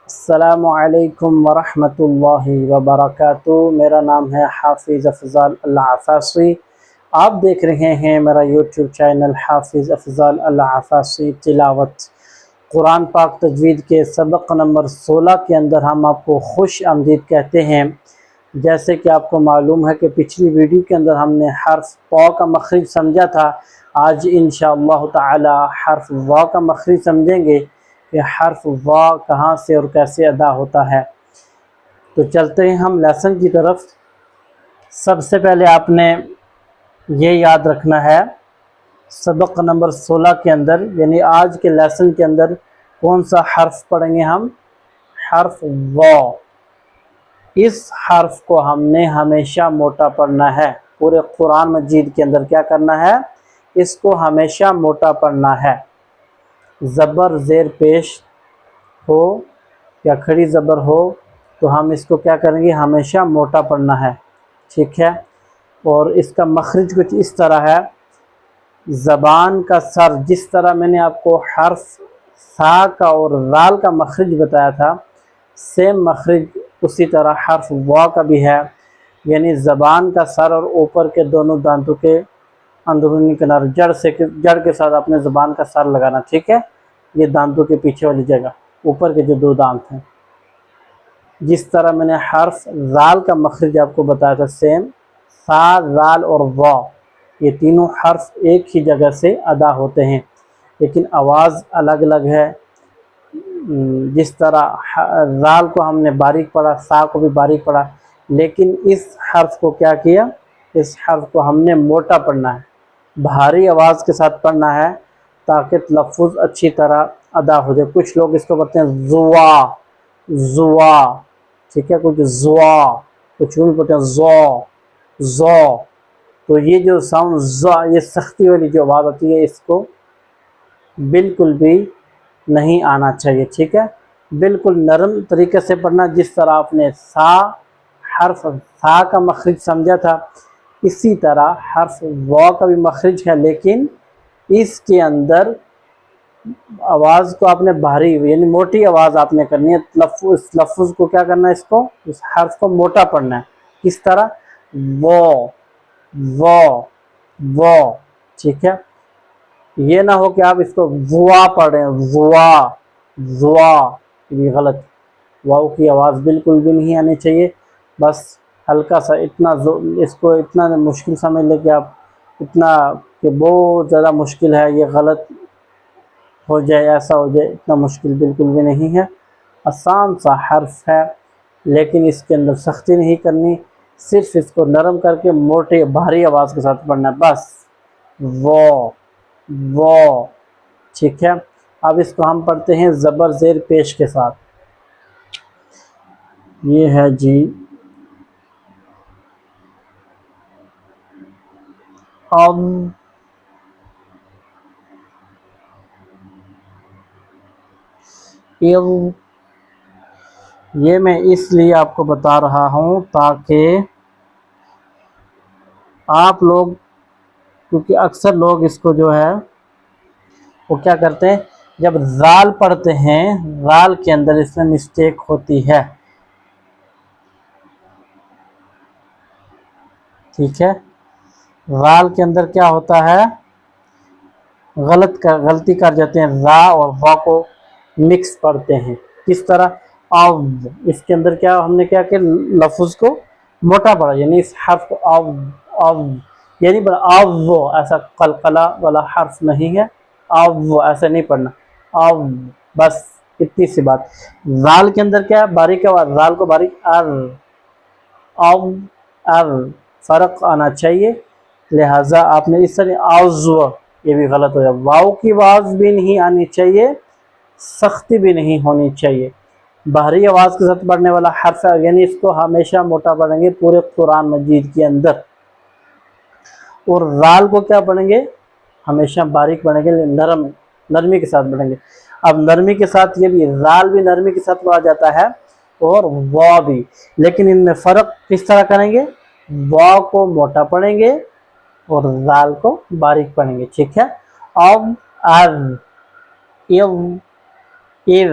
السلام علیکم ورحمۃ اللہ وبرکاتہ۔ میرا نام ہے حافظ افضال العفاصی۔ آپ دیکھ رہے ہیں میرا یوٹیوب چینل حافظ افضال العفاصی تلاوت۔ قرآن پاک تجوید کے سبق نمبر 16 کے اندر ہم آپ کو خوش آمدید کہتے ہیں۔ جیسے کہ آپ کو معلوم ہے کہ پچھلی ویڈیو کے اندر ہم نے حرف ط کا مخرج سمجھا تھا۔ آج انشاءاللہ تعالی حرف وا کا مخرج سمجھیں گے کہ حرف وا کہاں سے اور کیسے ادا ہوتا ہے۔ تو چلتے ہیں ہم لیسن کی طرف۔ سب سے پہلے آپ نے یہ یاد رکھنا ہے، سبق نمبر 16 کے اندر یعنی آج کے لیسن کے اندر کون سا حرف پڑھیں گے ہم؟ حرف وا۔ اس حرف کو ہم نے ہمیشہ موٹا پڑھنا ہے۔ پورے قرآن مجید کے اندر کیا کرنا ہے؟ اس کو ہمیشہ موٹا پڑھنا ہے۔ زبر زیر پیش ہو یا کھڑی زبر ہو تو ہم اس کو کیا کریں گے؟ ہمیشہ موٹا پڑھنا ہے، ٹھیک ہے؟ اور اس کا مخرج کچھ اس طرح ہے، زبان کا سر جس طرح میں نے آپ کو حرف سا کا اور رال کا مخرج بتایا تھا، سیم مخرج اسی طرح حرف وا کا بھی ہے، یعنی زبان کا سر اور اوپر کے دونوں دانتوں کے اندرونی کنارے جڑ کے ساتھ اپنے زبان کا سر لگانا، ٹھیک ہے؟ یہ دانتوں کے پیچھے والی جگہ، اوپر کے جو دو دانت ہیں۔ جس طرح میں نے حرف رال کا مخرج آپ کو بتایا تھا، سیم سا، رال اور وا، یہ تینوں حرف ایک ہی جگہ سے ادا ہوتے ہیں لیکن آواز الگ الگ ہے۔ جس طرح رال کو ہم نے باریک پڑھا، سا کو بھی باریک پڑھا، لیکن اس حرف کو کیا کیا؟ اس حرف کو ہم نے موٹا پڑھنا ہے، بھاری آواز کے ساتھ پڑھنا ہے تاکہ تلفظ اچھی طرح ادا ہو جائے۔ کچھ لوگ اس کو پڑھتے ہیں زوا، زوا، ٹھیک ہے؟ کچھ زوا، کچھ بھی پڑھتے ہیں زو، زو۔ تو یہ جو ساؤنڈ زا، یہ سختی والی جو آواز ہوتی ہے، اس کو بالکل بھی نہیں آنا چاہیے، ٹھیک ہے؟ بالکل نرم طریقے سے پڑھنا، جس طرح آپ نے سا، حرف سا کا مخرج سمجھا تھا، اسی طرح حرف وا کا بھی مخرج ہے، لیکن اس کے اندر آواز کو آپ نے بھاری یعنی موٹی آواز آپ نے کرنی ہے۔ لفظ کو کیا کرنا ہے؟ اس حرف کو موٹا پڑھنا ہے۔ کس طرح؟ وہ، وہ، وہ، ٹھیک ہے؟ یہ نہ ہو کہ آپ اس کو ووا پڑھ رہے ہیں، ووا، ووا، یہ غلط۔ واؤ کی آواز بالکل بھی نہیں آنی چاہیے، بس ہلکا سا اتنا اس کو اتنا مشکل سمجھ لے کہ آپ اتنا کہ بہت زیادہ مشکل ہے، یہ غلط ہو جائے، ایسا ہو جائے، اتنا مشکل بالکل بھی نہیں ہے، آسان سا حرف ہے، لیکن اس کے اندر سختی نہیں کرنی، صرف اس کو نرم کر کے موٹے بھاری آواز کے ساتھ پڑھنا ہے، بس وہ، وہ، ٹھیک ہے؟ اب اس کو ہم پڑھتے ہیں زبر زیر پیش کے ساتھ۔ یہ ہے جی اب، یہ میں اس لیے آپ کو بتا رہا ہوں تاکہ آپ لوگ، کیونکہ اکثر لوگ اس کو جو ہے وہ کیا کرتے ہیں، جب رال پڑھتے ہیں، رال کے اندر اس میں مسٹیک ہوتی ہے، ٹھیک ہے؟ رال کے اندر کیا ہوتا ہے؟ غلطی کر جاتے ہیں، را اور وا کو مکس پڑھتے ہیں۔ کس طرح؟ او، اس کے اندر کیا ہم نے کیا کہ لفظ کو موٹا پڑھا، یعنی اس حرف کو او، او، یعنی او، ایسا قلقلہ والا حرف نہیں ہے، او ایسا نہیں پڑھنا، او، بس اتنی سی بات۔ رال کے اندر کیا ہے؟ باریک آواز، رال کو باریک، ار، او، ار، فرق آنا چاہیے، لہٰذا آپ نے اس طرح آوزو، یہ بھی غلط ہو جائے۔ واؤ کی آواز بھی نہیں آنی چاہیے، سختی بھی نہیں ہونی چاہیے، بھاری آواز کے ساتھ پڑھنے والا حرف ہے، یعنی اس کو ہمیشہ موٹا پڑھیں گے پورے قرآن مجید کے اندر۔ اور رال کو کیا پڑھیں گے؟ ہمیشہ باریک پڑھیں گے، نرمی کے ساتھ پڑھیں گے۔ اب نرمی کے ساتھ یہ بھی، رال بھی نرمی کے ساتھ پڑھا جاتا ہے اور وا بھی، لیکن ان میں فرق کس طرح کریں گے؟ وا کو موٹا پڑھیں گے اور رال کو باریک پڑھیں گے، ٹھیک ہے؟ اب، ار، او، ار،